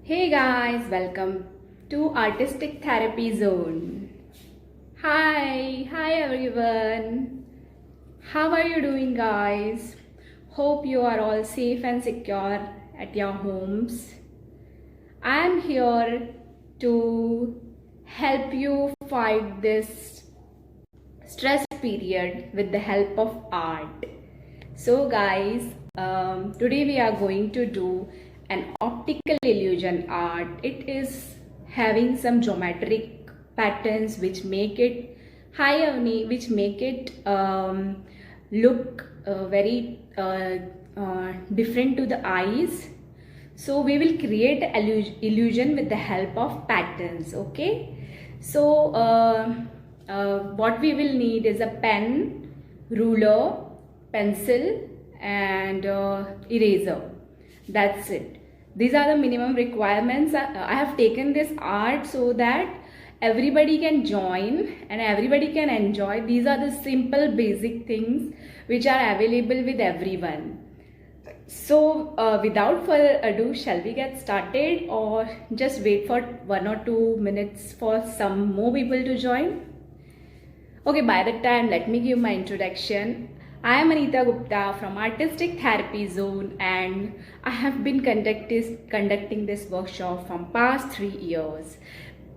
Hey guys, welcome to Artistic Therapy Zone. Hi everyone. How are you doing, guys? Hope you are all safe and secure at your homes. I am here to help you fight this stress period with the help of art. So guys, today we are going to do an optical illusion art. It is having some geometric patterns which make it which make it look very different to the eyes. So we will create illusion with the help of patterns. Okay, so what we will need is a pen, ruler, pencil and eraser. That's it. These are the minimum requirements. I have taken this art so that everybody can join and everybody can enjoy. These are the simple basic things which are available with everyone. So without further ado, shall we get started or just wait for 1 or 2 minutes for some more people to join? Okay, by that time, let me give my introduction. I am Anita Gupta from Artistic Therapy Zone and I have been conducting this workshop from past 3 years.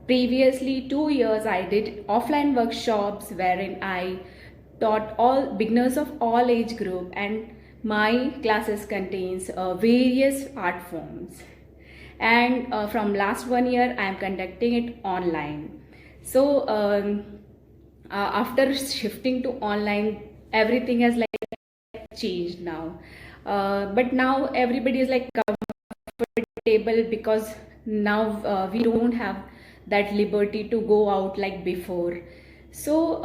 Previously 2 years I did offline workshops wherein I taught all beginners of all age group, and my classes contains various art forms. And from last 1 year I am conducting it online. So after shifting to online, everything has like changed now, but now everybody is like comfortable because now we don't have that liberty to go out like before. So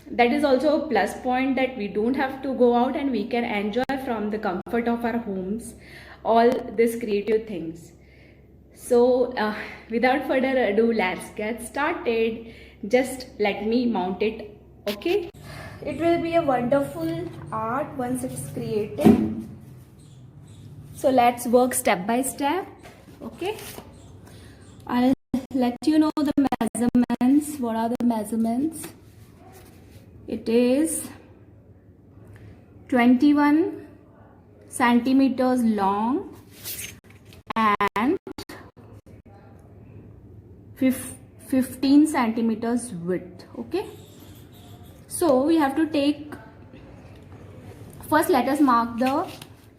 that is also a plus point, that we don't have to go out and we can enjoy from the comfort of our homes all these creative things. So without further ado, let's get started. Just let me mount it. Okay, it will be a wonderful art once it's created. So let's work step by step. Okay, I'll let you know the measurements. What are the measurements? It is 21 centimeters long and 15 centimeters width. Okay, so we have to take, first let us mark the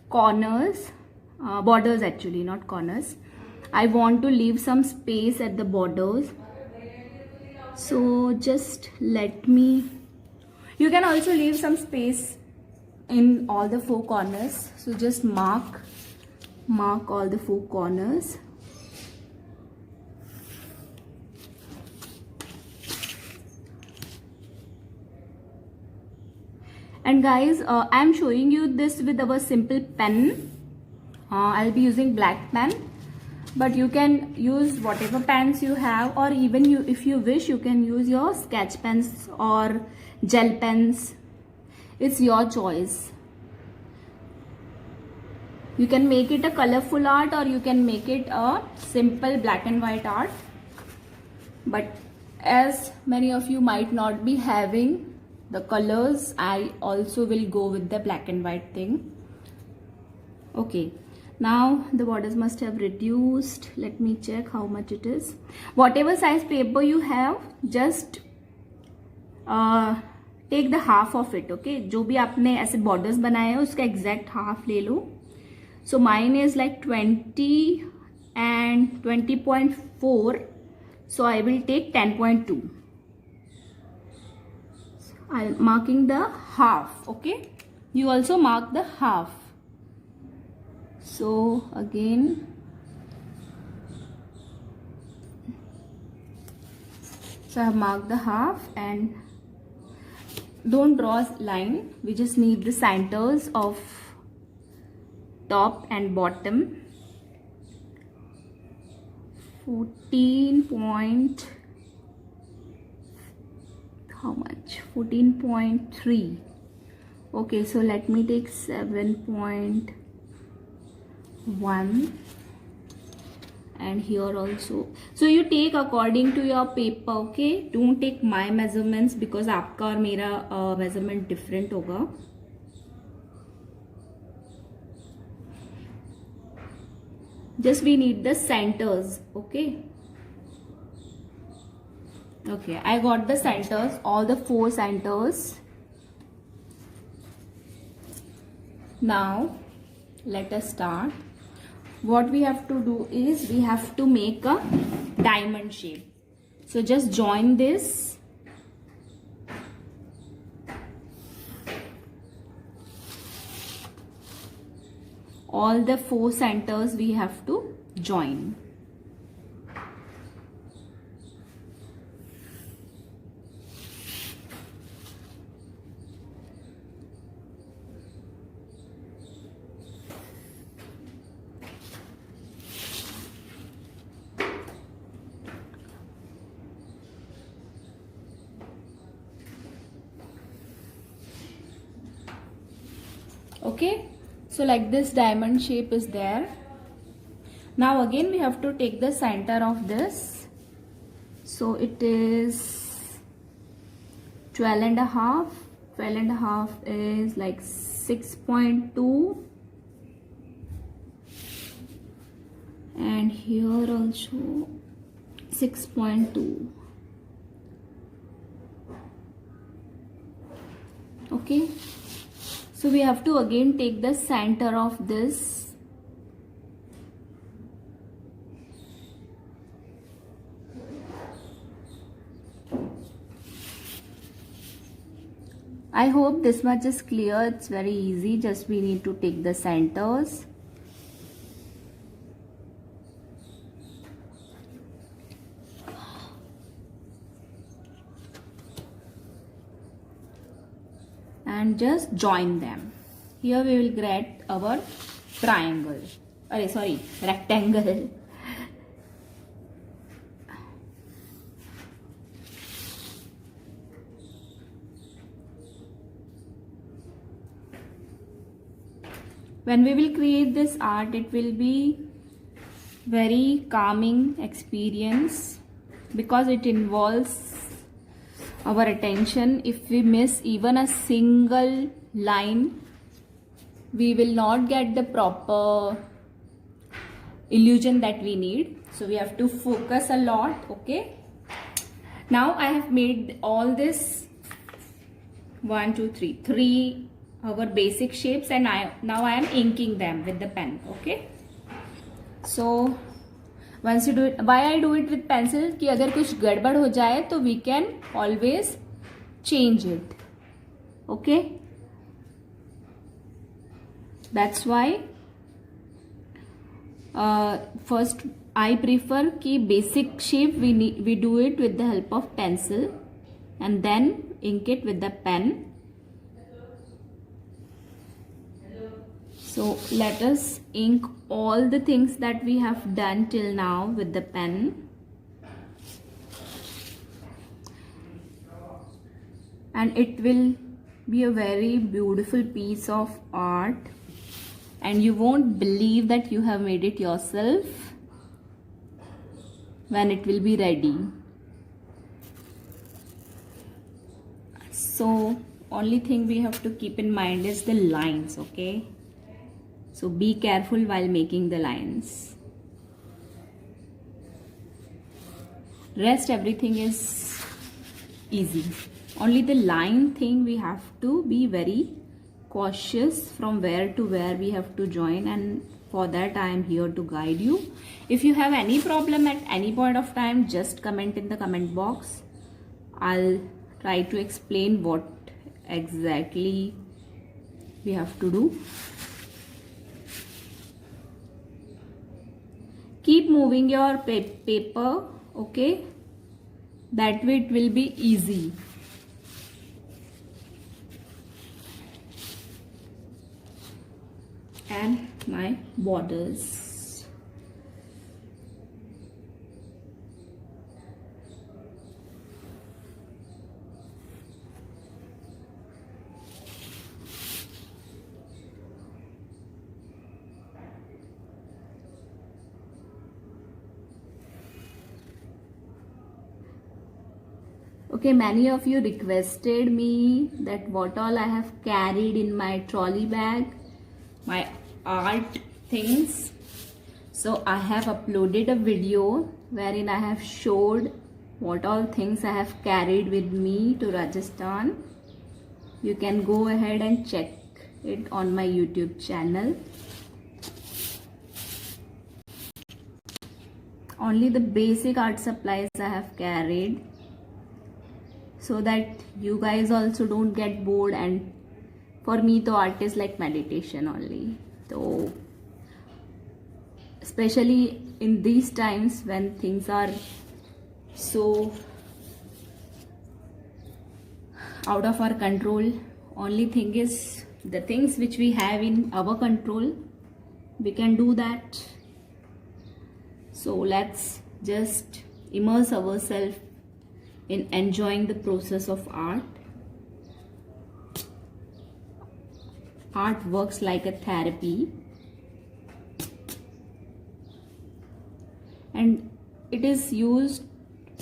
corners, borders actually, not corners. I want to leave some space at the borders, so just let me, you can also leave some space in all the 4 corners. So just mark all the 4 corners. And guys, I am showing you this with our simple pen. I'll be using black pen, but you can use whatever pens you have, or even you, if you wish, you can use your sketch pens or gel pens. It's your choice. You can make it a colorful art or you can make it a simple black and white art. But as many of you might not be having the colors, I also will go with the black and white thing. Okay, now the borders must have reduced. Let me check how much it is. Whatever size paper you have, just take the half of it. Okay, जो भी आपने ऐसे borders बनाए हैं उसका exact half ले लो. So mine is like 20 and 20.4, so I will take 10.2. I'm marking the half. Okay, you also mark the half. So again, so I have marked the half, and don't draw a line. We just need the centers of top and bottom. 14 point, how much? 14.3. Okay, so let me take 7.1 and here also. So you take according to your paper, okay? Don't take my measurements because आपका और मेरा measurement different होगा. Just we need the centers, okay? Okay, I got the centers, all the 4 centers. Now let us start. What we have to do is we have to make a diamond shape. So just join this. All the 4 centers we have to join. Okay, so like this diamond shape is there. Now again we have to take the center of this. So it is 12 and a half. 12 and a half is like 6.2. And here also 6.2. Okay. So we have to again take the center of this. I hope this much is clear. It's very easy. Just we need to take the centers. And just join them. Here we will get our triangle. Sorry, rectangle. When we will create this art, it will be very calming experience because it involves our attention. If we miss even a single line, we will not get the proper illusion that we need. So we have to focus a lot. Okay, now I have made all this 1 2 3 our basic shapes, and now I am inking them with the pen. Okay, so once you do it, why I do it with pencil, कि अगर कुछ गड़बड़ हो जाए तो we can always change it. Okay, that's why first I prefer कि basic shape we do it with the help of pencil and then ink it with the pen. So let us ink all the things that we have done till now with the pen. And it will be a very beautiful piece of art. And you won't believe that you have made it yourself when it will be ready. So only thing we have to keep in mind is the lines, okay? So be careful while making the lines. Rest everything is easy. Only the line thing we have to be very cautious from where to where we have to join, and for that I am here to guide you. If you have any problem at any point of time, just comment in the comment box. I'll try to explain what exactly we have to do. Keep moving your paper, okay? That way it will be easy. And my borders. Okay, many of you requested me that what all I have carried in my trolley bag, my art things. So I have uploaded a video wherein I have showed what all things I have carried with me to Rajasthan. You can go ahead and check it on my YouTube channel. Only the basic art supplies I have carried, so that you guys also don't get bored, and for me the art is like meditation only. So especially in these times when things are so out of our control, only thing is the things which we have in our control, we can do that. So let's just immerse ourselves in enjoying the process of art. Art works like a therapy, and it is used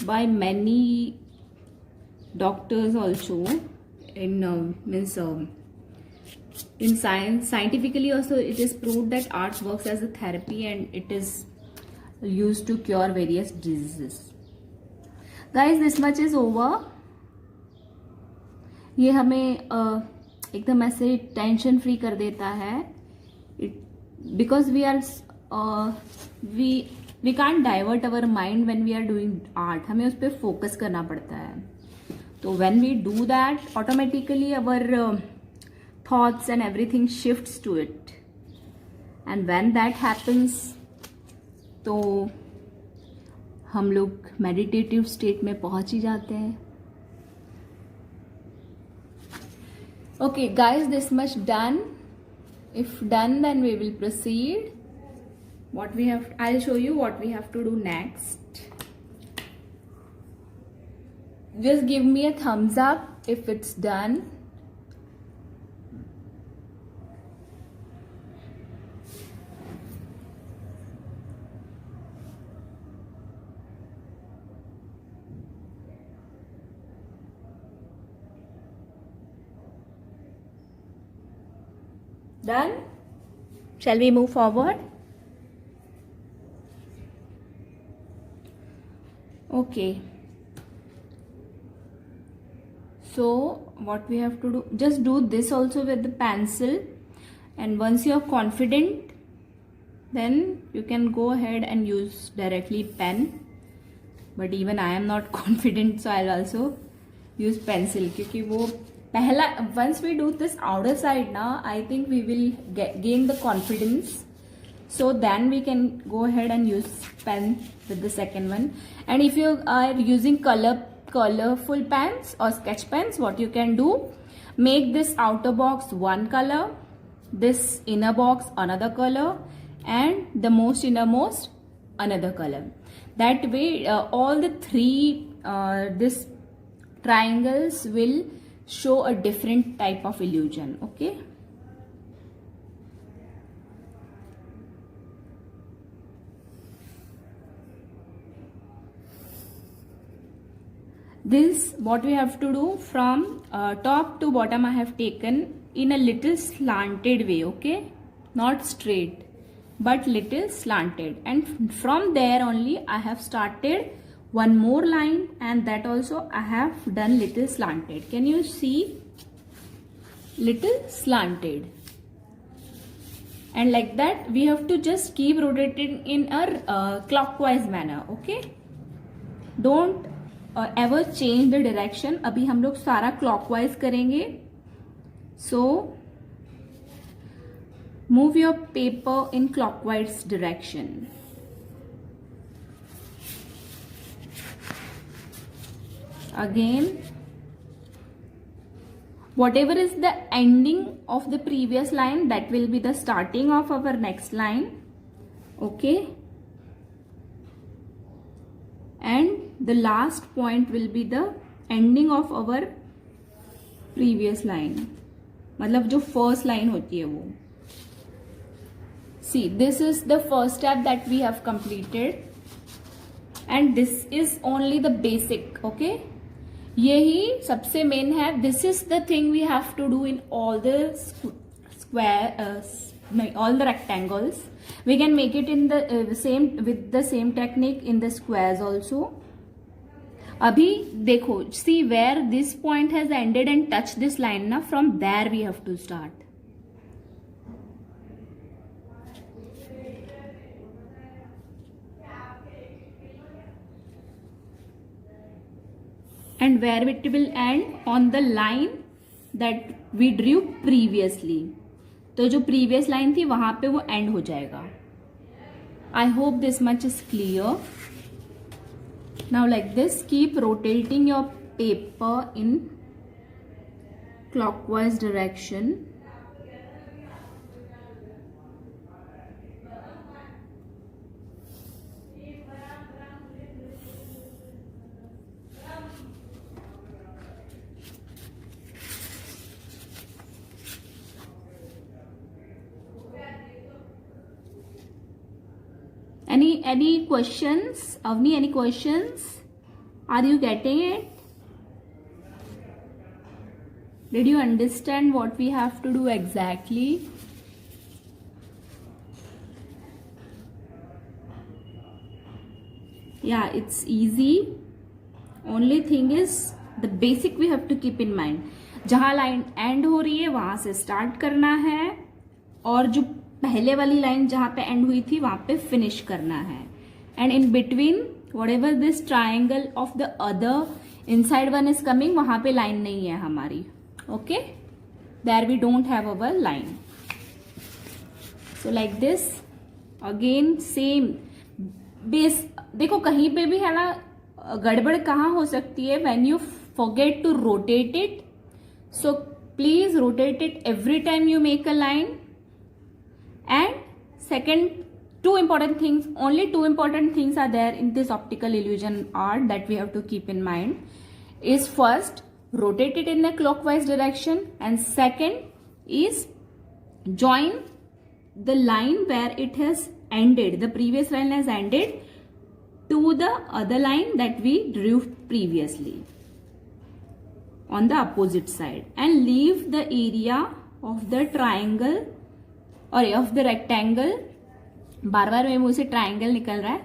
by many doctors also in in science. Scientifically also it is proved that art works as a therapy, and it is used to cure various diseases. Guys, this much is over. ये हमें एकदम ऐसे tension free कर देता है. Because we can't divert our mind when we are doing art. हमें उस पर फोकस करना पड़ता है. तो when we do that, automatically our thoughts and everything shifts to it. And when that happens, तो हम लोग मेडिटेटिव स्टेट में पहुंच ही जाते हैं. Okay guys, this much done. If done, then we will proceed. I'll show you what we have to do next. Just give me a thumbs up if it's done. Done? Shall we move forward? Okay. So what we have to do, just do this also with the pencil, and once you are confident, then you can go ahead and use directly pen. But even I am not confident, so I'll also use pencil, क्योंकि वो पहला, once we do this outer side now, I think we will gain the confidence. So then we can go ahead and use pen with the second one. And if you are using colorful pens or sketch pens, what you can do, make this outer box one color, this inner box another color, and the most innermost another color. That way all the three this triangles will show a different type of illusion. Okay. This what we have to do, from top to bottom I have taken in a little slanted way. Okay, not straight but little slanted, and from there only I have started one more line, and that also I have done little slanted. Can you see? Little slanted. And like that we have to just keep rotating in a clockwise manner. Okay, don't ever change the direction. अभी हम लोग सारा clockwise करेंगे. So move your paper in clockwise direction. Again, whatever is the ending of the previous line, that will be the starting of our next line. Okay, and the last point will be the ending of our previous line. मतलब जो first line होती है वो. See, this is the first step that we have completed, and this is only the basic. Okay, यही सबसे main है. This is the thing we have to do in all the square, all the rectangles. We can make it in the same with the same technique in the squares also. अभी देखो, see where this point has ended and touch this line ना, from there we have to start. And where it will end on the line that we drew previously. तो जो previous line थी वहां पे वो end हो जाएगा. I hope this much is clear. Now like this, keep rotating your paper in clockwise direction. Any questions? Avni, any questions? Are you getting it? Did you understand what we have to do exactly? Yeah, it's easy. Only thing is the basic we have to keep in mind. जहां line and हो रही है वहां से start करना है, और जो पहले वाली लाइन जहां पे एंड हुई थी वहां पे फिनिश करना है. And in between whatever this triangle of the other inside one is coming, वहां पे लाइन नहीं है हमारी. Okay, there we don't have our line. So like this again same base. देखो कहीं पे भी है ना गड़बड़ कहाँ हो सकती है, when you forget to rotate it. So please rotate it every time you make a line. And second, two important things, only two important things are there in this optical illusion art that we have to keep in mind. Is first, rotate it in a clockwise direction, and second is join the line where it has ended, the previous line has ended, to the other line that we drew previously on the opposite side, and leave the area of the triangle और of the rectangle, बार बार मेरे मुंह से triangle निकल रहा है,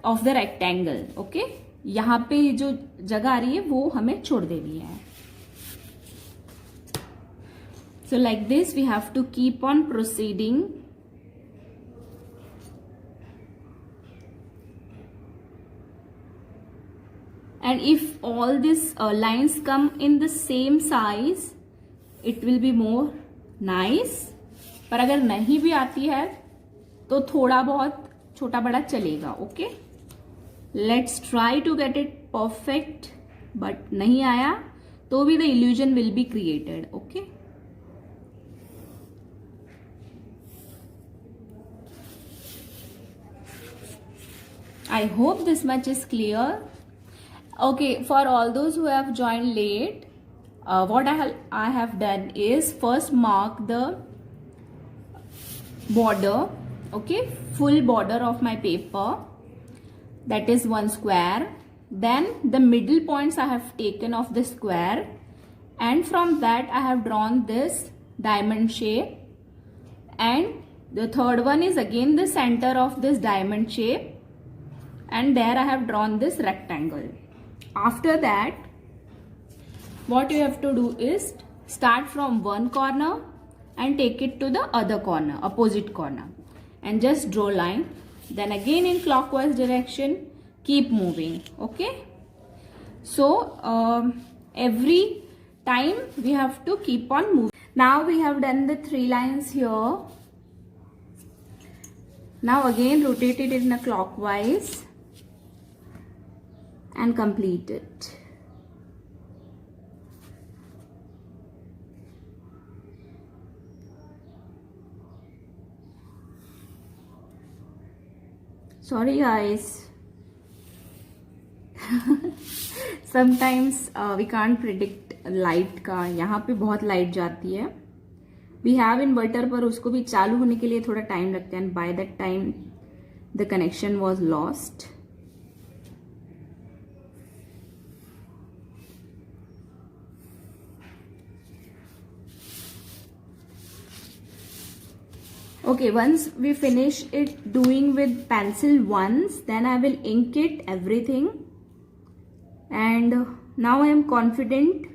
of the rectangle. Okay, यहाँ पे जो जगह आ रही है वो हमें छोड़ देनी है. So like this we have to keep on proceeding. And if all these lines come in the same size, it will be more nice. पर अगर नहीं भी आती है तो थोड़ा बहुत छोटा बड़ा चलेगा. Okay, let's try to get it perfect. But नहीं आया तो भी the illusion will be created. Okay, I hope this much is clear. Okay, for all those who have joined late, what I have done is first mark the border. Okay, full border of my paper, that is one square. Then the middle points I have taken of the square, and from that I have drawn this diamond shape, and the third one is again the center of this diamond shape, and there I have drawn this rectangle. After that, what you have to do is start from one corner and take it to the other corner, opposite corner, and just draw line. Then again in clockwise direction, keep moving. Okay, so every time we have to keep on moving. Now we have done the 3 lines here. Now again rotate it in a clockwise and complete it. Sorry guys, sometimes we can't predict light का. यहाँ पे बहुत light जाती है. We have inverter, पर उसको भी चालू होने के लिए थोड़ा टाइम लगता है, and by that time the connection was lost. Okay, once we finish it doing with pencil once, then I will ink it everything. And now I am confident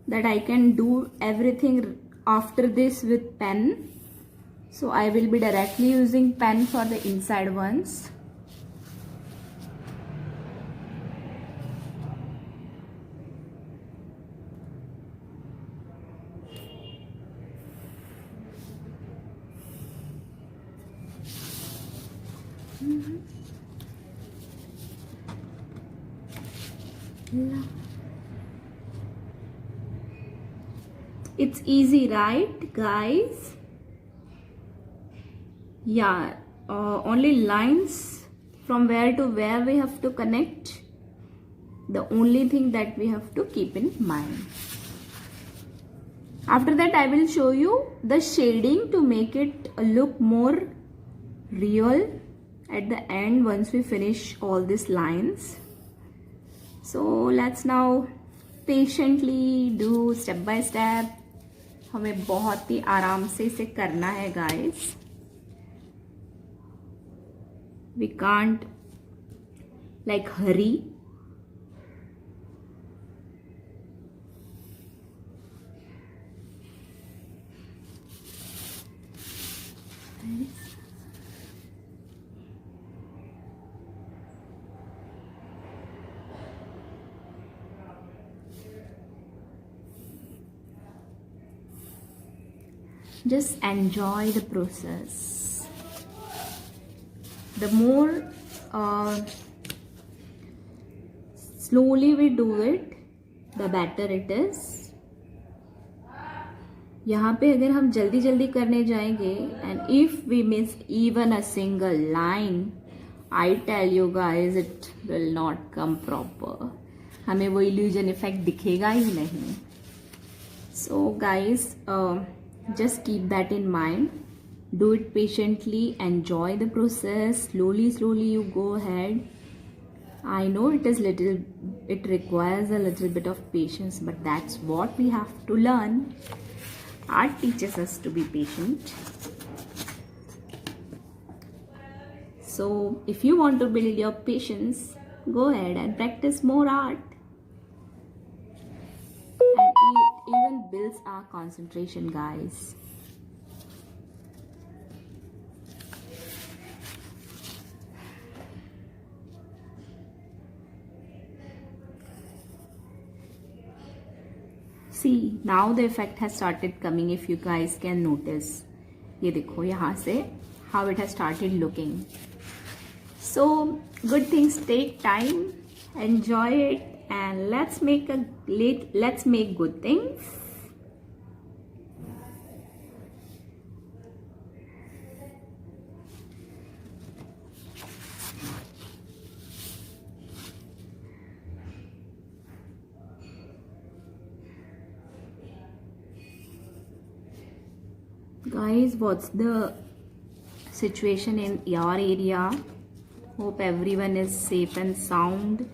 that I can do everything after this with pen. So I will be directly using pen for the inside ones. It's easy, right, guys? Yeah, only lines from where to where we have to connect. The only thing that we have to keep in mind. After that, I will show you the shading to make it look more real at the end once we finish all these lines. So let's now patiently do step by step. हमें बहुत ही आराम से इसे करना है guys. We can't like hurry. Just enjoy the process. The more slowly we do it, the better it is. यहाँ पे अगर हम जल्दी जल्दी करने जाएंगे and if we miss even a single line, I tell you guys it will not come proper. हमें वो illusion effect दिखेगा ही नहीं. So guys, just keep that in mind. Do it patiently, enjoy the process. Slowly you go ahead. I know it requires a little bit of patience, but that's what we have to learn. Art teaches us to be patient. So if you want to build your patience, go ahead and practice more art. And it even builds our concentration, guys. See, now the effect has started coming, if you guys can notice. ये देखो यहाँ से how it has started looking. So good things take time. Enjoy it and let's make good things. Guys, what's the situation in your area? Hope everyone is safe and sound.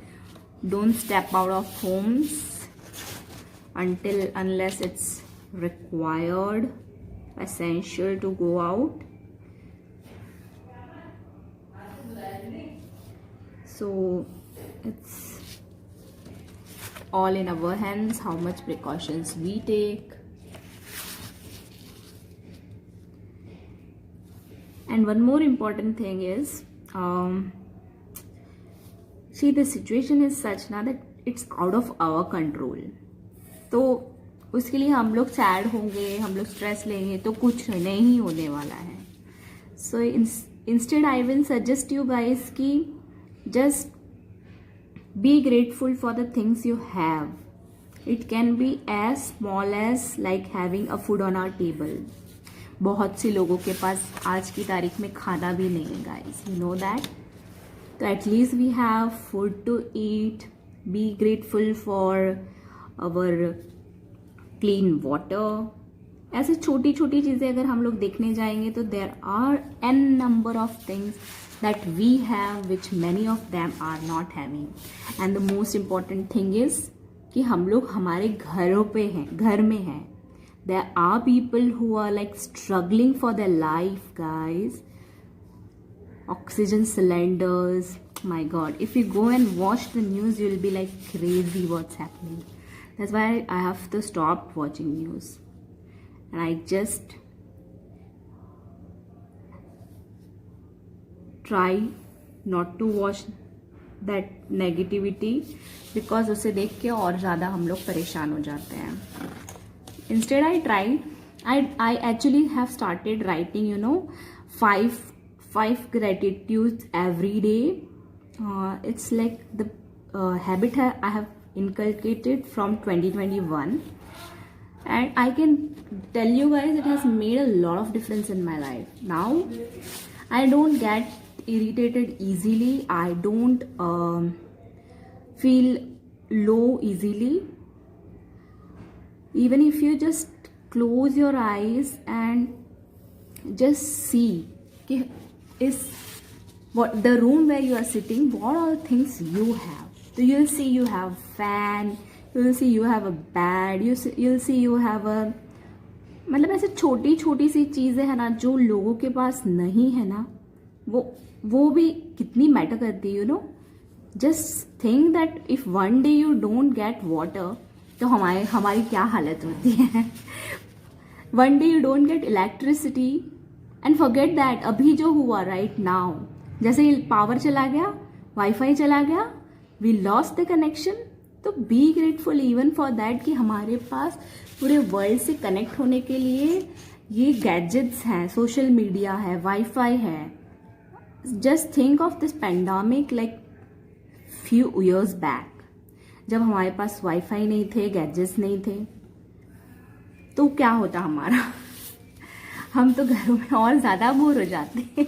Don't step out of homes unless it's required, essential to go out. So it's all in our hands how much precautions we take. And one more important thing is, see, the situation is such now that it's out of our control. तो उसके लिए हम लोग sad होंगे, हम लोग stress लेंगे तो कुछ नहीं होने वाला है. So instead I will suggest you guys कि just be grateful for the things you have. It can be as small as like having a food on our table. बहुत से लोगों के पास आज की तारीख में खाना भी नहीं है guys, you know that. तो at least we have food to eat. Be grateful for our clean water. ऐसे छोटी छोटी चीज़ें अगर हम लोग देखने जाएंगे तो there are n number of things that we have which many of them are not having. And the most important thing is कि हम लोग हमारे घरों पे हैं, घर में हैं. There are people who are like struggling for their life, guys. Oxygen cylinders, my god, if you go and watch the news, you'll be like crazy what's happening. That's why I have to stop watching news, and I just try not to watch that negativity, because उसे देख के और ज़्यादा हम लोग परेशान हो जाते हैं. Instead I actually have started writing, you know, five gratitudes every day. It's like the habit I have inculcated from 2021, and I can tell you guys it has made a lot of difference in my life. Now I don't get irritated easily. I don't feel low easily. Even if you just close your eyes and just see is what the room where you are sitting, what all things you have. So you'll see you have fan, you'll see you have a bed, you'll see you have a, मतलब ऐसे छोटी छोटी सी चीज़ें हैं ना जो लोगों के पास नहीं है ना, वो भी कितनी मैटर करती है, you know. Just think that if one day you don't get water, तो हमारी क्या हालत होती है. One day you don't get electricity, and forget that अभी जो हुआ राइट नाउ, जैसे ये पावर चला गया, वाईफाई चला गया, वी लॉस्ट द कनेक्शन. तो be grateful even for that कि हमारे पास पूरे वर्ल्ड से कनेक्ट होने के लिए ये गैजेट्स हैं, सोशल मीडिया है, वाईफाई है. Just think of this pandemic like few years back, जब हमारे पास वाईफाई नहीं थे, गैजेट्स नहीं थे, तो क्या होता हमारा. हम तो घरों में और ज़्यादा बोर हो जाते.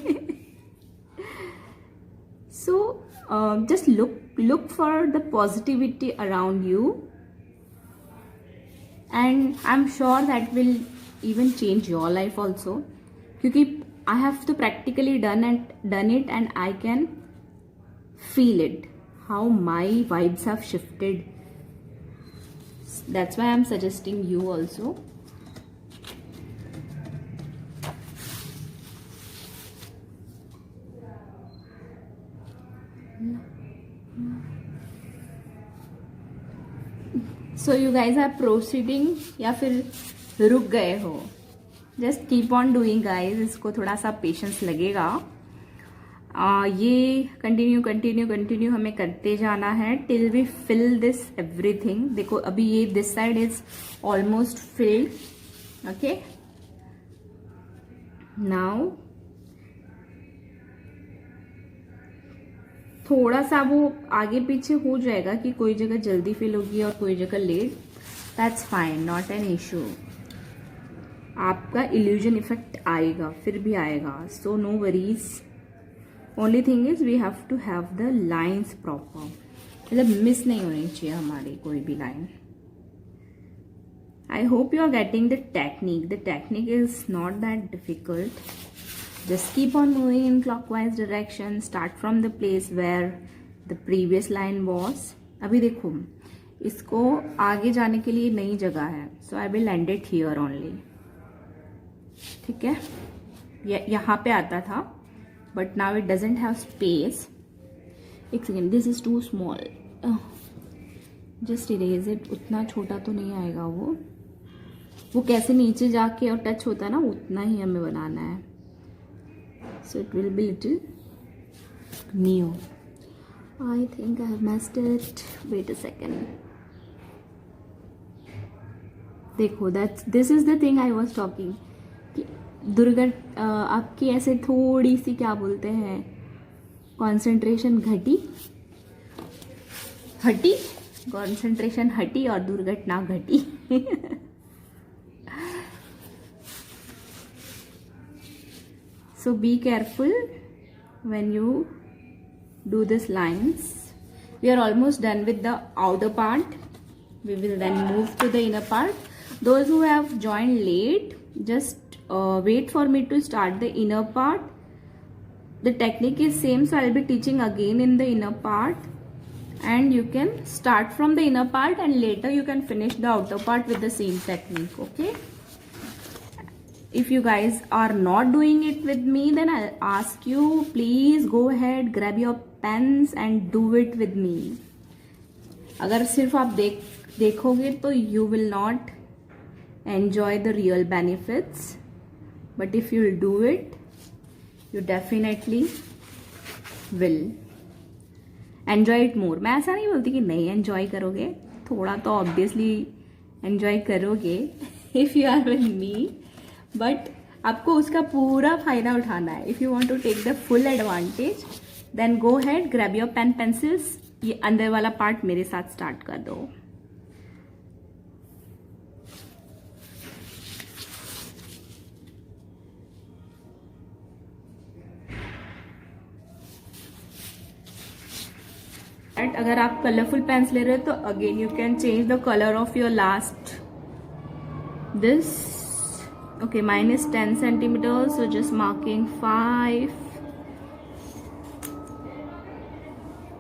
So just look for the positivity around you, and I'm sure that will even change your life also, क्योंकि I have to practically done it, and I can feel it, how my vibes have shifted. That's why I'm suggesting you also. So you guys are proceeding या फिर रुक गए हो? Just keep on doing guys. इसको थोड़ा सा patience लगेगा. ये कंटिन्यू हमें करते जाना है till we fill this everything. देखो अभी ये this side is almost filled. Okay. Now थोड़ा सा वो आगे पीछे हो जाएगा कि कोई जगह जल्दी फिल होगी और कोई जगह late. That's fine, not an issue. आपका इल्यूजन इफेक्ट आएगा, फिर भी आएगा, so no worries. Only thing is we have to have the lines proper, मतलब मिस नहीं होनी चाहिए हमारी कोई भी line. I hope you are getting the technique. The technique is not that difficult. Just keep on moving in clockwise direction. Start from the place where the previous line was. अभी देखो इसको आगे जाने के लिए नई जगह है, so I will end it here only. ठीक है, यहाँ पे आता था, but now it doesn't have space. एक second, this is too small. Just erase it. उतना छोटा तो नहीं आएगा वो कैसे नीचे जाके और टच होता है ना, उतना ही हमें बनाना है. So it will be little new. I think I have messed it. Wait a second. देखो this is the thing I was talking. दुर्घट आपकी ऐसे थोड़ी सी क्या बोलते हैं, कंसंट्रेशन कंसंट्रेशन हटी और दुर्घटना घटी. So be careful when you do these lines. We are almost done with the outer part. We will then move to the inner part. Those who have joined late, just wait for me to start the inner part. The technique is same, so I'll be teaching again in the inner part, and you can start from the inner part and later you can finish the outer part with the same technique. Okay. if you guys are not doing it with me, then I'll ask you, please go ahead, grab your pens and do it with me. अगर सिर्फ आप देखोगे तो you will not enjoy the real benefits, but if you'll do it, you definitely will enjoy it more. मैं ऐसा नहीं बोलती कि नहीं enjoy करोगे, थोड़ा तो obviously enjoy करोगे if you are with me, but आपको उसका पूरा फायदा उठाना है. If you want to take the full advantage, then go ahead, grab your pen pencils. ये अंदर वाला पार्ट मेरे साथ स्टार्ट कर दो. अगर आप कलरफुल पेन्स ले रहे हो तो again you can change the colour of your last this. Okay, mine is 10 centimeters, so just marking 5.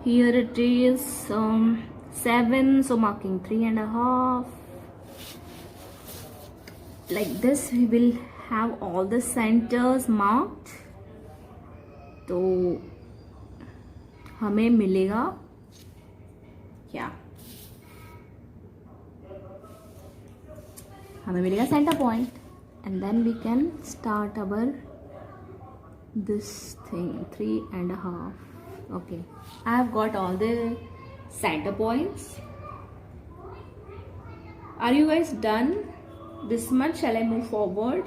Here it is 7, so marking 3.5. Like this, we will have all the centers marked. तो हमें मिलेगा क्या? हमें मिलेगा centre point. And then we can start our this thing 3.5. Okay, I have got all the center points. Are you guys done this much? Shall I move forward?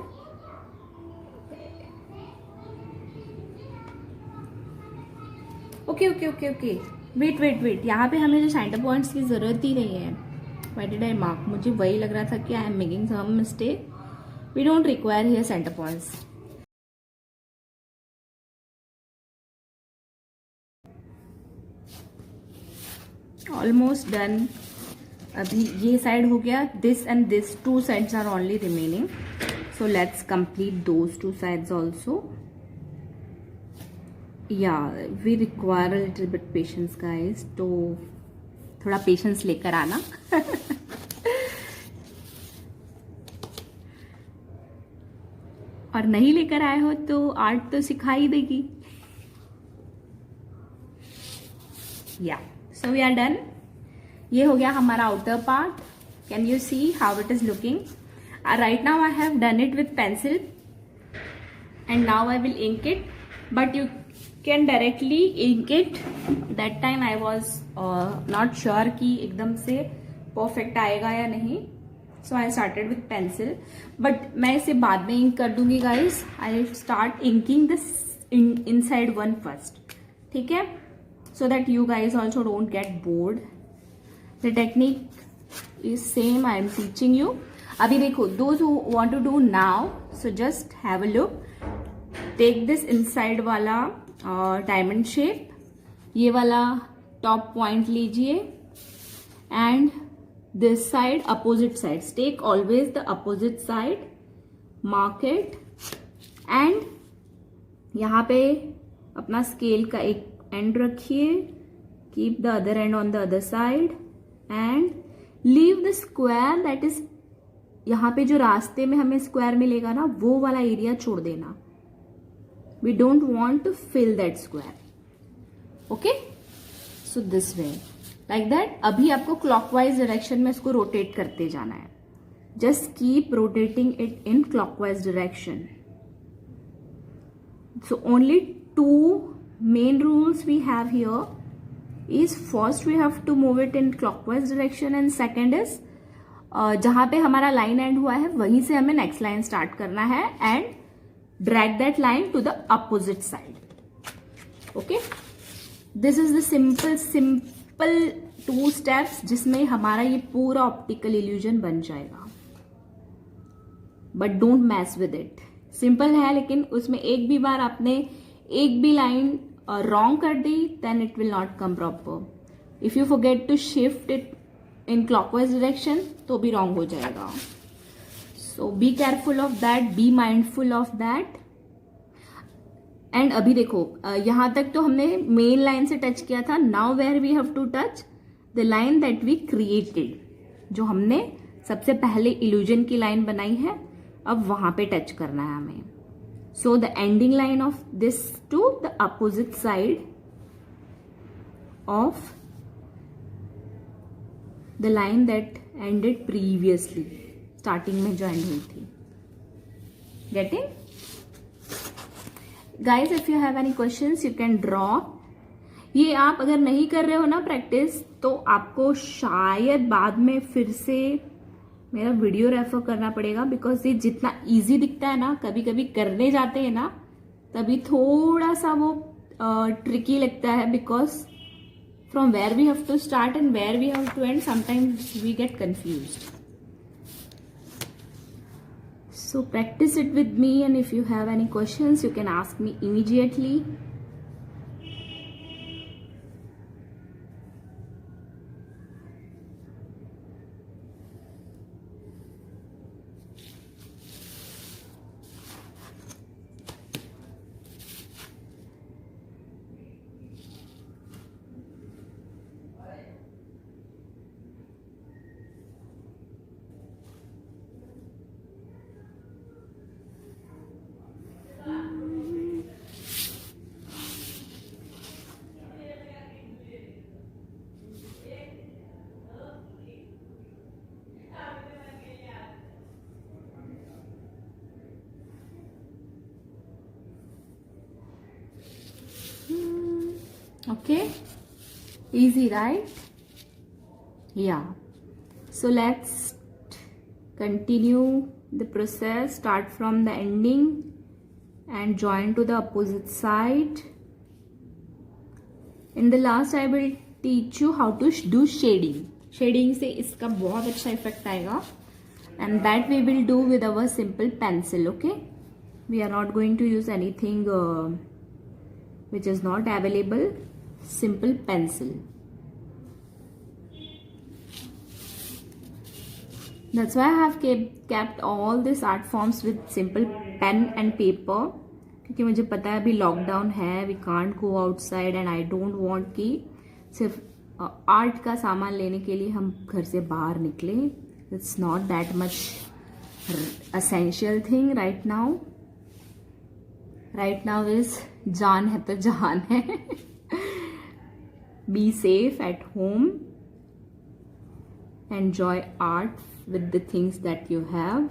Okay. Wait. यहाँ पे हमें जो सेंटर पॉइंट्स की जरूरत ही नहीं है. Why did I mark? मुझे वही लग रहा था कि I am making some mistake. We don't require here center points. Almost done. अभी ये साइड हो गया. This and this two sides are only remaining. So let's complete those two sides also. Yeah, we require a little bit patience, guys. तो थोड़ा patience लेकर आना. और नहीं लेकर आए हो तो आर्ट तो सिखाई देगी. या सो वी आर डन. ये हो गया हमारा outer part. Can you see how it is looking? Right now I have done it with pencil and now I will ink it, but you can directly ink it. That time I was not sure कि एकदम से perfect आएगा या नहीं. So I started with pencil, but मैं इसे बाद में इंक कर दूंगी guys. I start inking this inside one first. ठीक है? So that you guys also don't get bored. The technique is same I am teaching you. अभी देखो, those who want to do now, so just have a look. Take this inside वाला diamond shape. ये वाला top point लीजिए and this side, opposite sides. Take always the opposite side, mark it, and यहाँ पे अपना scale का एक and रखिए. Keep the other end on the other side and leave the square that is, यहाँ पे जो रास्ते में हमें स्क्वायर मिलेगा ना, वो वाला एरिया छोड़ देना. We don't want to fill that square. Okay? So this way. Like that. अभी आपको क्लॉकवाइज डायरेक्शन में इसको रोटेट करते जाना है. Just keep rotating it in clockwise direction. So only two main rules we have here is, first we have to move it in clockwise direction and second is जहां पे हमारा line and हुआ है वहीं से हमें नेक्स्ट लाइन स्टार्ट करना है and drag that line to the opposite side. Okay, this is the simple 2 steps जिसमें हमारा ये पूरा ऑप्टिकल इल्यूजन बन जाएगा. But don't mess with it. Simple है, लेकिन उसमें एक भी बार आपने एक भी लाइन रॉन्ग कर दी, then it will not come proper. If you forget to shift it in clockwise direction तो भी रॉन्ग हो जाएगा. So be careful of that, be mindful of that. And अभी देखो, यहां तक तो हमने मेन लाइन से टच किया था. Now where we have to touch the line that we created, जो हमने सबसे पहले इल्यूजन की लाइन बनाई है. अब वहां पे टच करना है हमें. So the ending line of this to the opposite side of the line that ended previously, starting में ज्वाइन हुई थी. Getting? Guys if you have any questions you can draw. ये आप अगर नहीं कर रहे हो ना प्रैक्टिस, तो आपको शायद बाद में फिर से मेरा वीडियो रेफर करना पड़ेगा, बिकॉज ये जितना इजी दिखता है ना, कभी कभी करने जाते हैं ना तभी थोड़ा सा वो ट्रिकी लगता है, because from where we have to start and where we have to end sometimes we get confused. So practice it with me, and if you have any questions you can ask me immediately. Okay, easy, right? Yeah. So let's continue the process. Start from the ending and join to the opposite side. In the last I will teach you how to do shading. Shading से इसका बहुत अच्छा effect आएगा, and that we will do with our simple pencil. Okay, we are not going to use anything which is not available. Simple pencil. That's why I have kept all these art forms with simple pen and paper, क्योंकि मुझे पता है अभी lockdown है, we can't go outside and I don't want कि सिर्फ art का सामान लेने के लिए हम घर से बाहर निकले. It's not that much essential thing right now. Right now is जान है तो जान है. Be safe at home. Enjoy art with the things that you have.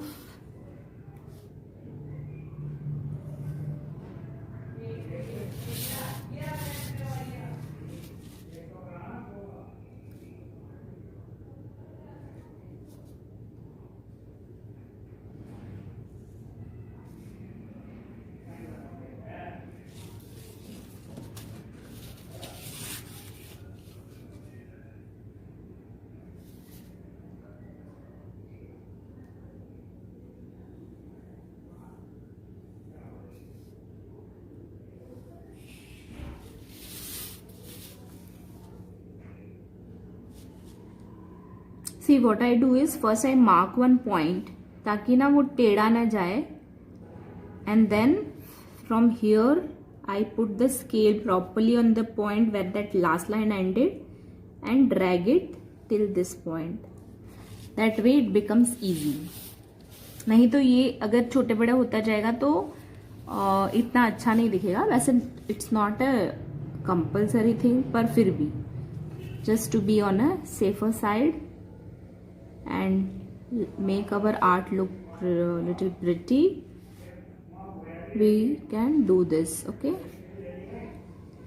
See what I do is first I mark one point ताकि ना वो टेढ़ा ना जाए, and then from here I put the scale properly on the point where that last line ended and drag it till this point. That way it becomes easy. नहीं तो ये अगर छोटे बड़े होता जाएगा तो इतना अच्छा नहीं दिखेगा. वैसे it's not a compulsory thing, पर फिर भी just to be on a safer side and make our art look little pretty, we can do this. Okay,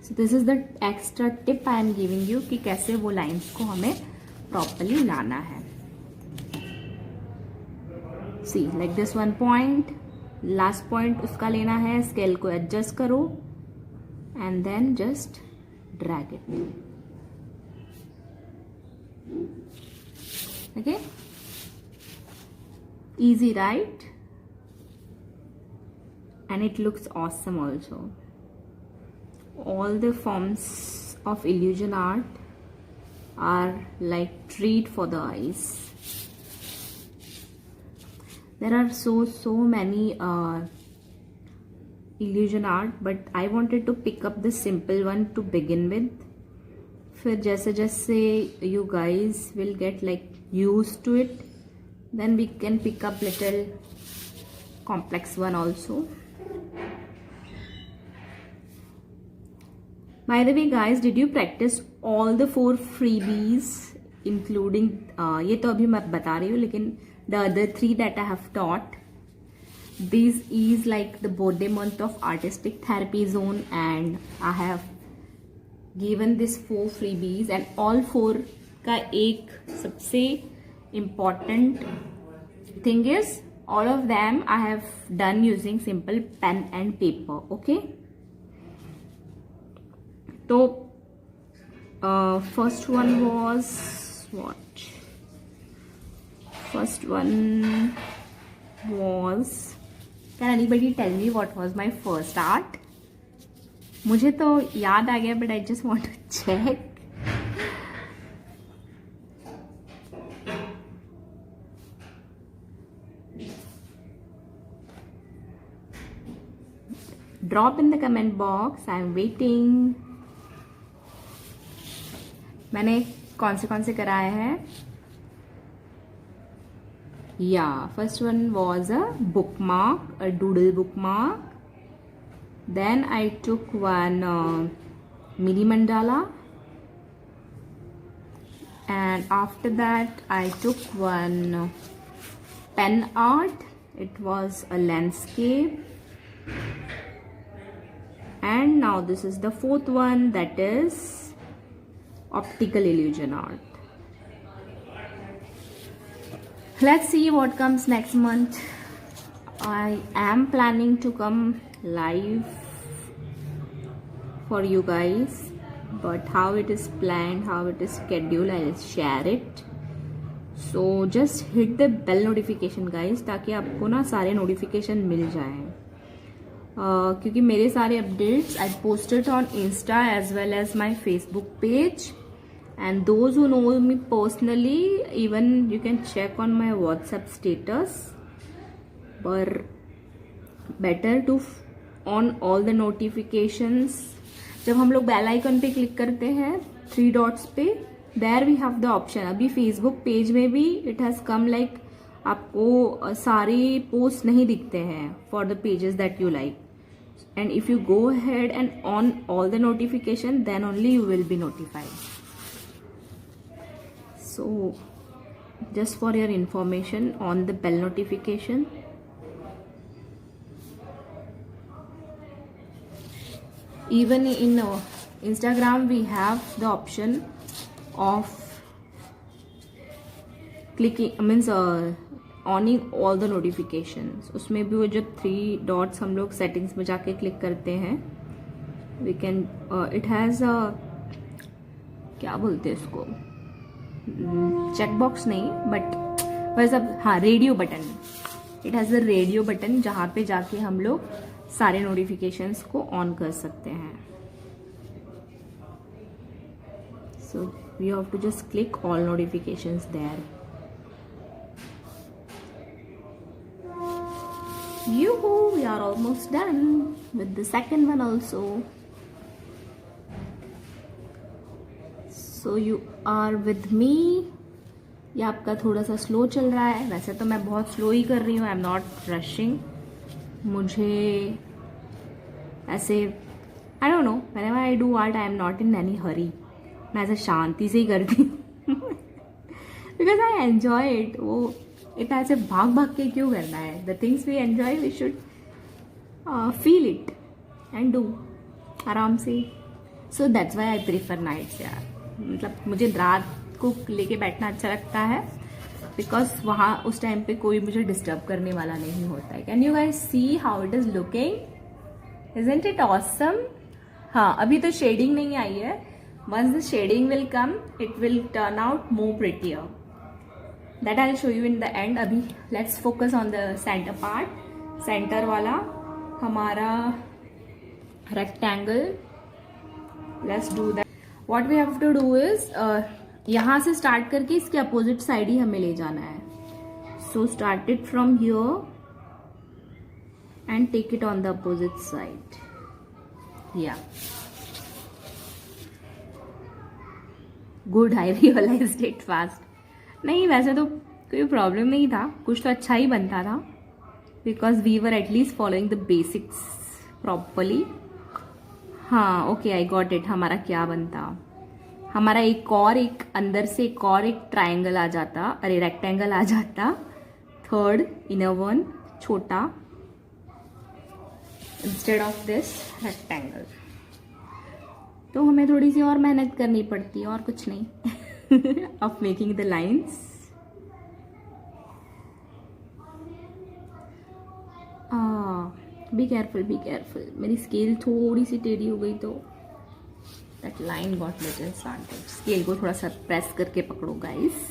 so this is the extra tip I am giving you कि कैसे वो lines को हमें properly लाना है. See like this one point, last point उसका लेना है, scale को adjust करो and then just drag it. Okay, easy, right? And it looks awesome also. All the forms of illusion art are like treat for the eyes. There are so many illusion art, but I wanted to pick up the simple one to begin with. फिर जैसे जैसे you guys will get like used to it, then we can pick up little complex one also. By the way guys, did you practice all the 4 freebies including ये तो अभी मैं बता रही हूँ, लेकिन the other 3 that I have taught. This is like the birthday month of artistic therapy zone, and I have given this 4 freebies, and all 4 का एक सबसे important thing is all of them I have done using simple pen and paper. Okay, so first one was what? First one was, can anybody tell me what was my first art? मुझे तो याद आ गया, but I just want to check. Drop in the comment box. I'm waiting. मैंने कौन से कराए हैं? Yeah, first one was a bookmark, a doodle bookmark. Then I took one mini mandala, and after that I took one pen art. It was a landscape. And now this is the 4th one, that is optical illusion art. Let's see what comes next month. I am planning to come live for you guys, but how it is planned, how it is scheduled, I'll share it. So just hit the bell notification guys, ताकि आपको ना सारे notification मिल जाएं. क्योंकि मेरे सारे updates I posted on Insta as well as my Facebook page. And those who know me personally, even you can check on my WhatsApp status. But better to on all the notifications. जब हम लोग bell icon पे click करते हैं 3 dots पे, there we have the option. अभी Facebook page में भी it has come like आपको सारी पोस्ट नहीं दिखते हैं for the pages that you like. And if you go ahead and on all the notification, then only you will be notified. So just for your information, on the bell notification. Even in Instagram we have the option of clicking, means ऑनिंग all the notifications. उसमें भी वो जब 3 dots हम लोग settings में जाके click करते हैं, we can it has a, क्या बोलते हैं इसको, चेक बॉक्स नहीं, बट वैसा, हाँ, radio button. It has a radio button जहाँ पे जाके हम लोग सारे नोटिफिकेशंस को ऑन कर सकते हैं. So you have to just click all notifications there. Yoo-hoo, we are almost done with the second one also. So you are with me. ये आपका थोड़ा सा स्लो चल रहा है. वैसे तो मैं बहुत स्लो ही कर रही हूँ. I am not rushing. मुझे ऐसे I don't know, whenever I do art I am not in any hurry. मैं ऐसे शांति से ही करती हूँ बिकॉज आई एन्जॉय इट. वो इतना ऐसे भाग भाग के क्यों करना है? The things we enjoy we should feel it and do आराम से. So that's why I prefer nights यार. मतलब मुझे रात को लेके बैठना अच्छा लगता है बिकॉज वहाँ उस टाइम पे कोई मुझे डिस्टर्ब करने वाला नहीं होता है. Can you guys see how it is looking? Isn't it awesome? हाँ, अभी तो शेडिंग नहीं आई है. Once the shading will come it will turn out more prettier. That I will show you in the end. अभी let's focus on the centre part. Centre वाला हमारा rectangle. Let's do that. What we have to do is यहाँ से start करके इसके opposite side ही हमें ले जाना है. So start it from here and take it on the opposite side. Yeah good, I realised it fast. नहीं, वैसे तो कोई प्रॉब्लम नहीं था, कुछ तो अच्छा ही बनता था. because we were at least following the basics properly. हाँ ओके, आई गॉट इट. हमारा क्या बनता, हमारा एक अंदर से एक ट्राइंगल आ जाता, अरे रेक्टेंगल आ जाता, थर्ड इनर वन छोटा, इंस्टेड ऑफ दिस रेक्टेंगल. तो हमें थोड़ी सी और मेहनत करनी पड़ती है, और कुछ नहीं. Of making the lines. Be careful, be careful. मेरी स्केल थोड़ी सी टेढ़ी हो गई तो that line got little slanted. Scale को थोड़ा सा प्रेस करके पकड़ो guys.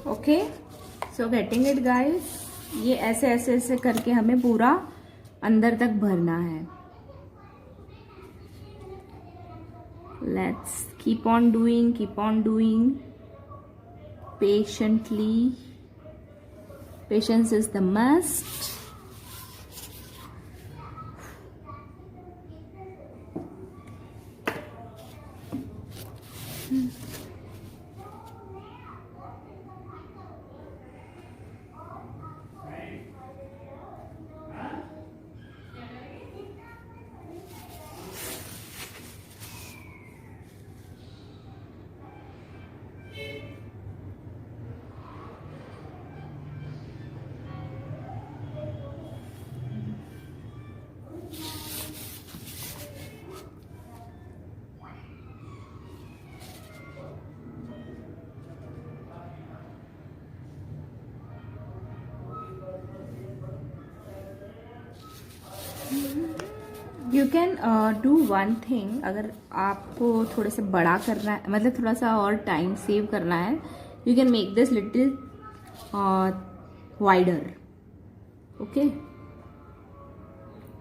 Okay, so getting it guys. ये ऐसे ऐसे ऐसे करके हमें पूरा अंदर तक भरना है. Let's keep on doing patiently. Patience is the must. You can do one thing. अगर आपको थोड़ा सा बड़ा करना है, मतलब थोड़ा सा और टाइम सेव करना है, you can make this little wider. Okay,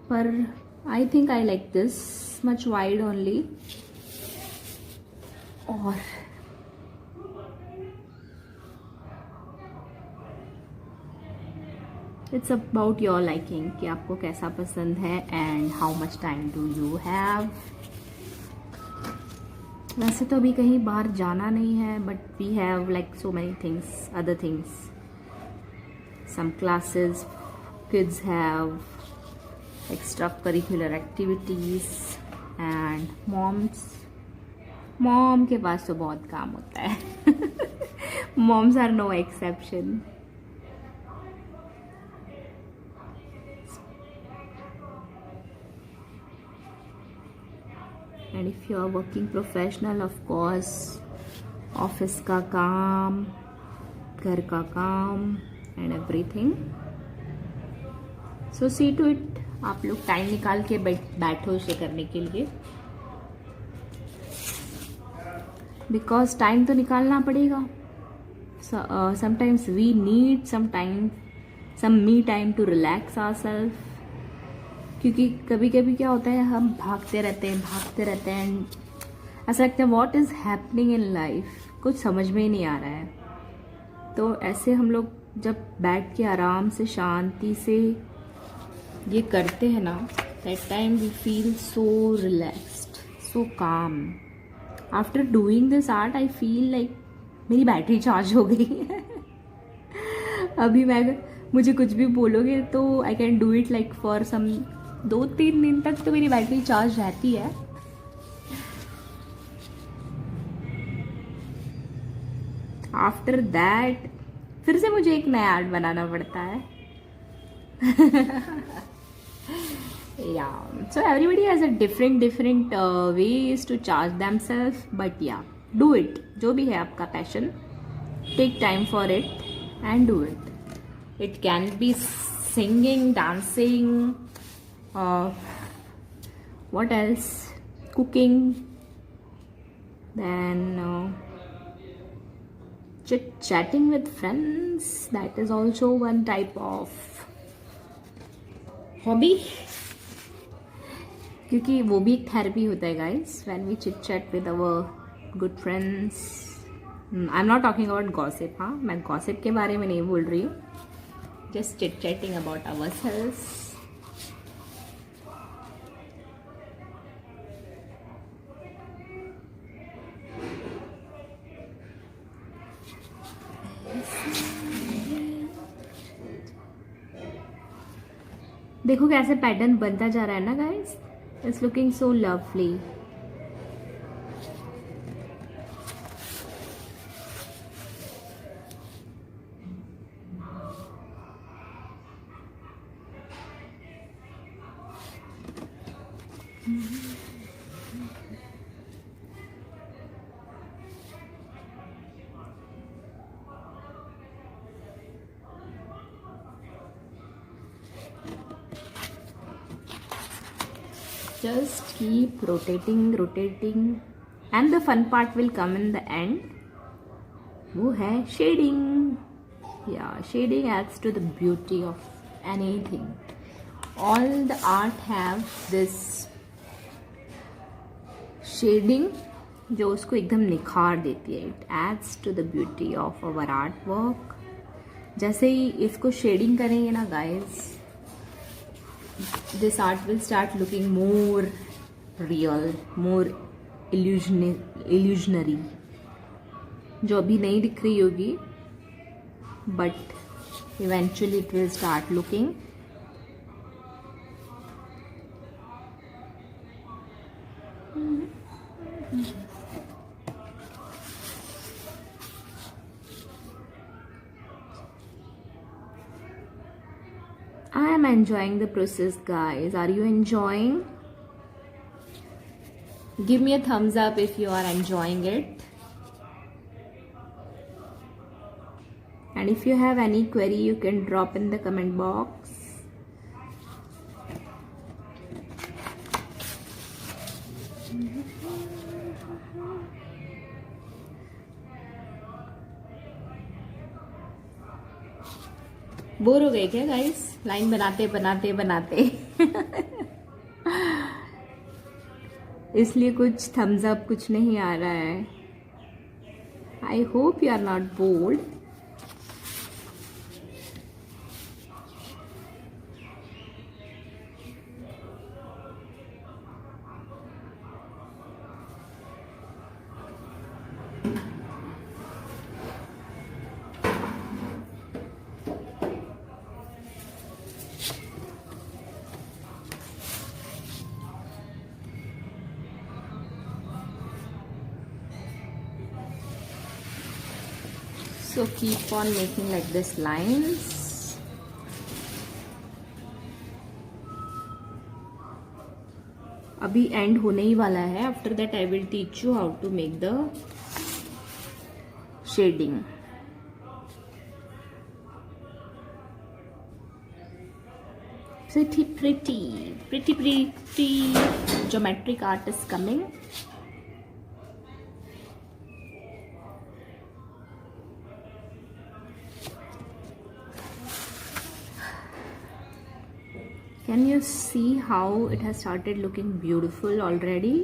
पर I think I like this much wide only. और इट्स अबाउट योर लाइकिंग कि आपको कैसा पसंद है and how much time do you have. वैसे तो अभी कहीं बाहर जाना नहीं है, but we have like so many things, other things, some classes, kids have extra curricular activities and mom के पास तो बहुत काम होता है. Moms are no exception. And if you are working professional, of course office का काम, घर का काम and everything. So see to it, आप लोग टाइम निकाल के बैठो इसे करने के लिए, बिकॉज टाइम तो निकालना पड़ेगा. Sometimes we need some me time to relax ourselves. क्योंकि कभी कभी क्या होता है, हम भागते रहते हैं ऐसा लगता है what is happening in life, कुछ समझ में ही नहीं आ रहा है. तो ऐसे हम लोग जब बैठ के आराम से शांति से ये करते हैं ना, that time we feel so relaxed, so calm. After doing this art I feel like मेरी बैटरी चार्ज हो गई है. अभी मुझे कुछ भी बोलोगे तो I can do it like for some 2-3 दिन तक तो मेरी बैटरी चार्ज रहती है. आफ्टर दैट फिर से मुझे एक नया आर्ट बनाना पड़ता है. Yeah, so everybody has a different ways to charge themselves, but yeah, do it. जो भी है आपका passion, take time for it and do it. It can be singing, dancing, what else, cooking, then chit chatting with friends, that is also one type of hobby, क्योंकि वो भी एक therapy होता है guys, when we chit chat with our good friends. I am not talking about gossip. हाँ, मैं gossip के बारे में नहीं बोल रही हूँ, just chit chatting about ourselves. देखो कैसे पैटर्न बनता जा रहा है ना guys. It's looking so lovely. Just keep rotating and the fun part will come in the end. वो है shading. Yeah, shading adds to the beauty of anything. All the art have this shading जो उसको एकदम निखार देती है. It adds to the beauty of our artwork. जैसे ही इसको shading करेंगे ना guys, this art will start looking more real, more illusionary, जो अभी नहीं दिख रही होगी, but eventually it will start looking I am enjoying the process guys. Are you enjoying? Give me a thumbs up if you are enjoying it. And if you have any query, you can drop in the comment box. Bore हो गए क्या guys line बनाते इसलिए कुछ Thums up कुछ नहीं आ रहा है. I hope you are not bored. So keep on making like this lines. अभी एंड होने ही वाला है. After that I will teach you how to make the shading. pretty geometric art is coming. Can you see how it has started looking beautiful already?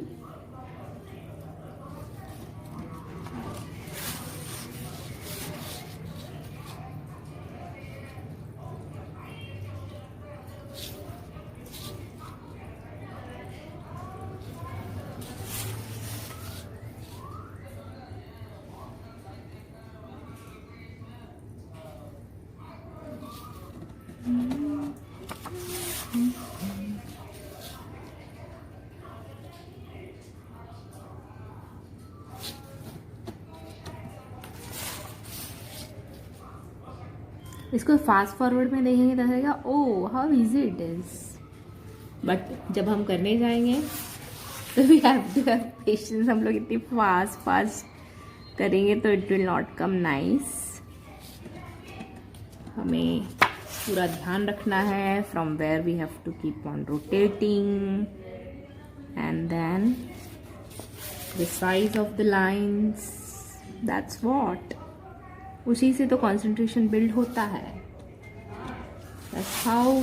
इसको fast forward में देखेंगे तो लगेगा oh how easy it is, but जब हम करने जाएंगे तो we have to have patience. हम लोग इतनी फास्ट करेंगे तो it will not come nice. हमें पूरा ध्यान रखना है from where we have to keep on rotating and then the size of the lines. That's what. उसी से तो कंसंट्रेशन बिल्ड होता है. That's how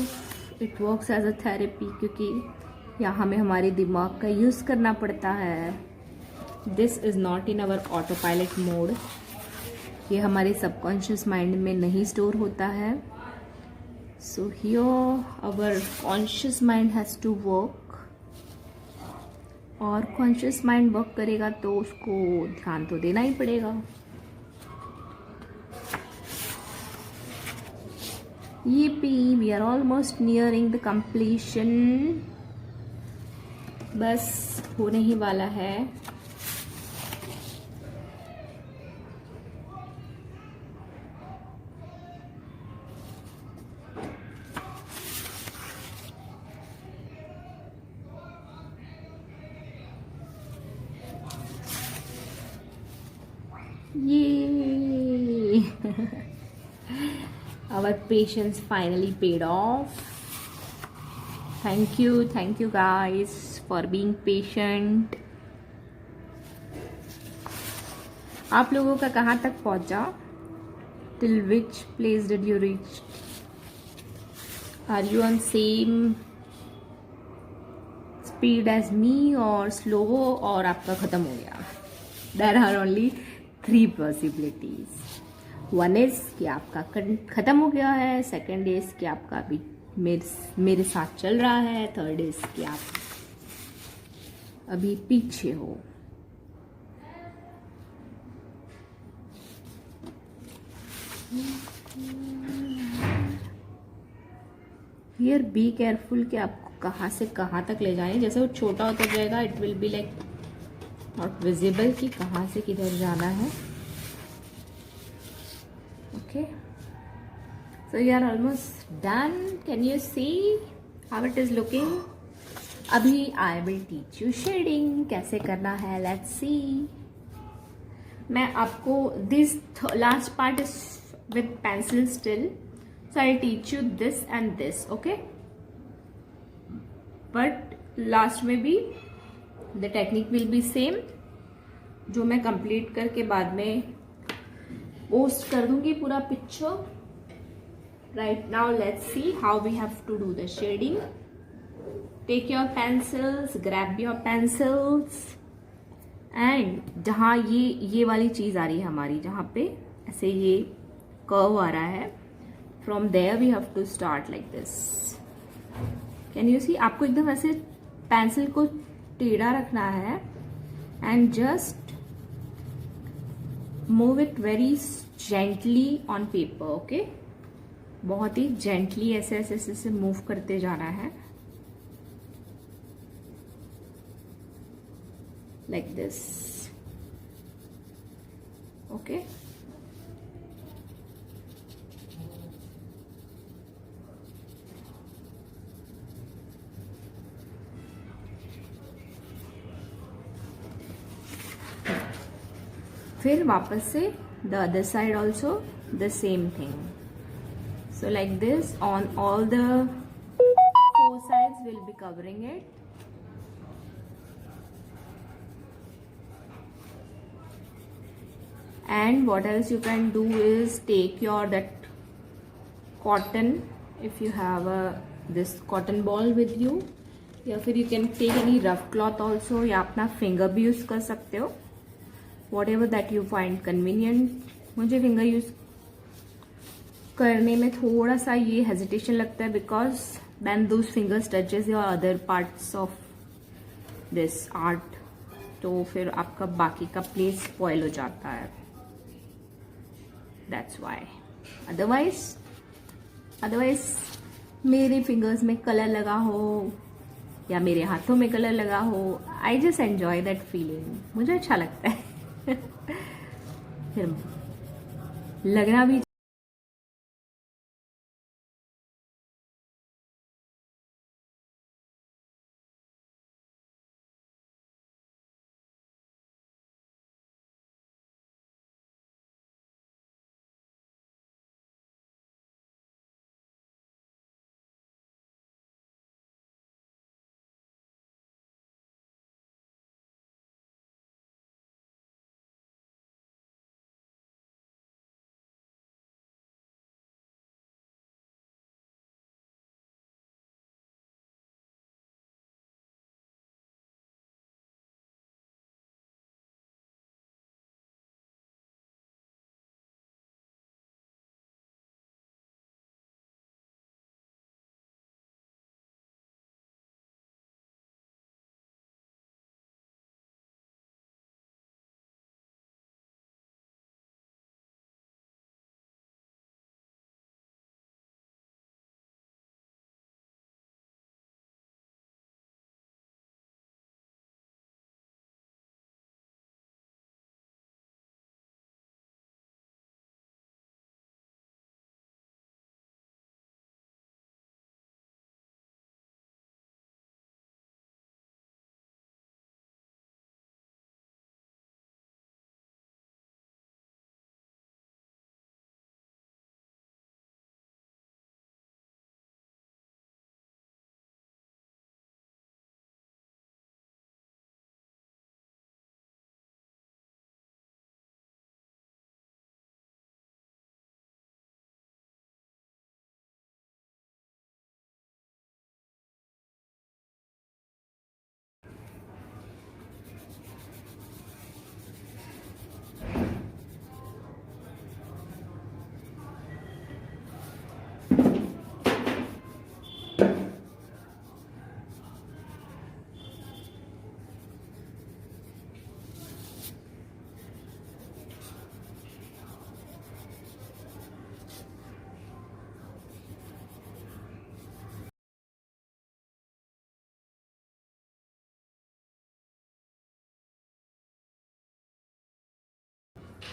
it works as a therapy, क्योंकि यहाँ हमें हमारे दिमाग का यूज़ करना पड़ता है. This is not in our autopilot mode. ये हमारे सबकॉन्शियस माइंड में नहीं स्टोर होता है. So here our conscious mind has to work. और कॉन्शियस माइंड वर्क करेगा तो उसको ध्यान तो देना ही पड़ेगा. Yippee, we are almost nearing the completion. बस होने ही वाला है. ये our patience finally paid off. Thank you guys for being patient. आप लोगों का कहाँ तक पहुँचा? Till which place did you reach? Are you on same speed as me or slow, और आपका ख़त्म हो गया? There are only 3 possibilities. One is कि आपका ख़त्म हो गया है. Second is कि आपका अभी मेरे साथ चल रहा है. Third is कि आप अभी पीछे हो. हियर बी केयरफुल कि आपको कहाँ से कहाँ तक ले जाए. जैसे वो छोटा होता जाएगा it will be like not visible कि कहाँ से किधर जाना है. Okay, so you are almost done. Can you see how it is looking? अभी I will teach you shading कैसे करना है. Let's see. मैं आपको this last part is with pencil still. So I'll teach you this and this, okay? But last में भी the technique will be same. जो मैं complete करके बाद में post कर दूंगी पूरा picture. Right now let's see how we have to do the shading. Take your pencils, grab your pencils, and जहाँ ये वाली चीज़ आ रही है हमारी, जहाँ पे ऐसे ये curve आ रहा है, from there we have to start like this. Can you see? आपको एकदम ऐसे पेंसिल को टेढ़ा रखना है and just move it very gently on paper, okay? बहुत ही gently ऐसे ऐसे ऐसे move करते जाना है like this, okay? फिर वापस से the other side also the same thing. So like this on all the 4 sides we'll be covering it. And what else you can do is take your that cotton, if you have this cotton ball with you, या फिर you can take any rough cloth also, या अपना finger भी use कर सकते हो. Whatever that you find convenient. मुझे finger use करने में थोड़ा सा ये हेजिटेशन लगता है because then those fingers touches your other parts of this art. तो फिर आपका बाकी का प्लेस स्पॉइल हो जाता है. That's why. अदरवाइज मेरे फिंगर्स में कलर लगा हो या मेरे हाथों में कलर लगा हो, I just enjoy that feeling. मुझे अच्छा लगता है. फिर लगना भी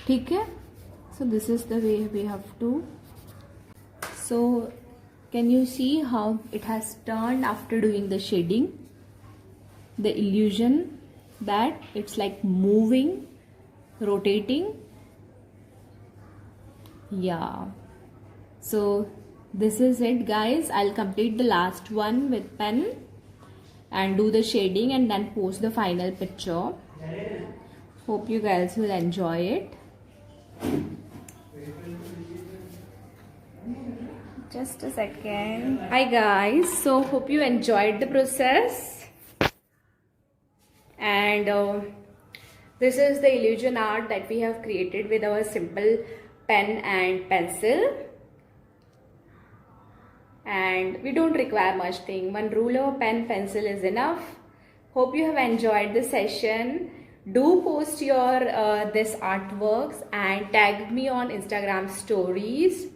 ठीक है. So this is the way we have to. So can you see how it has turned after doing the shading? The illusion that it's like moving, rotating. Yeah. So this is it, guys. I'll complete the last one with pen and do the shading and then post the final picture. Hope you guys will enjoy it. Just a second. Hi guys, so hope you enjoyed the process. And this is the illusion art that we have created with our simple pen and pencil. And we don't require much thing. One ruler, pen, pencil is enough. Hope you have enjoyed the session. Do post your this artworks and tag me on Instagram stories.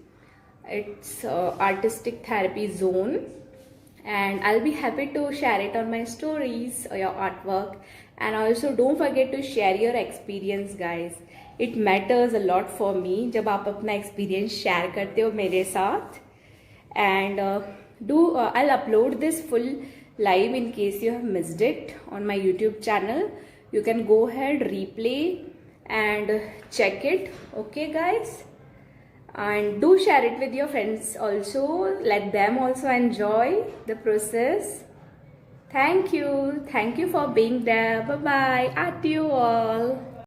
It's Artistic Therapy Zone, and I'll be happy to share it on my stories or your artwork. And also don't forget to share your experience, guys. It matters a lot for me जब आप अपना experience share करते हो मेरे साथ. And I'll upload this full live in case you have missed it on my YouTube channel. You can go ahead, replay and check it. Okay guys, and do share it with your friends also. Let them also enjoy the process. Thank you for being there. Bye bye at you all.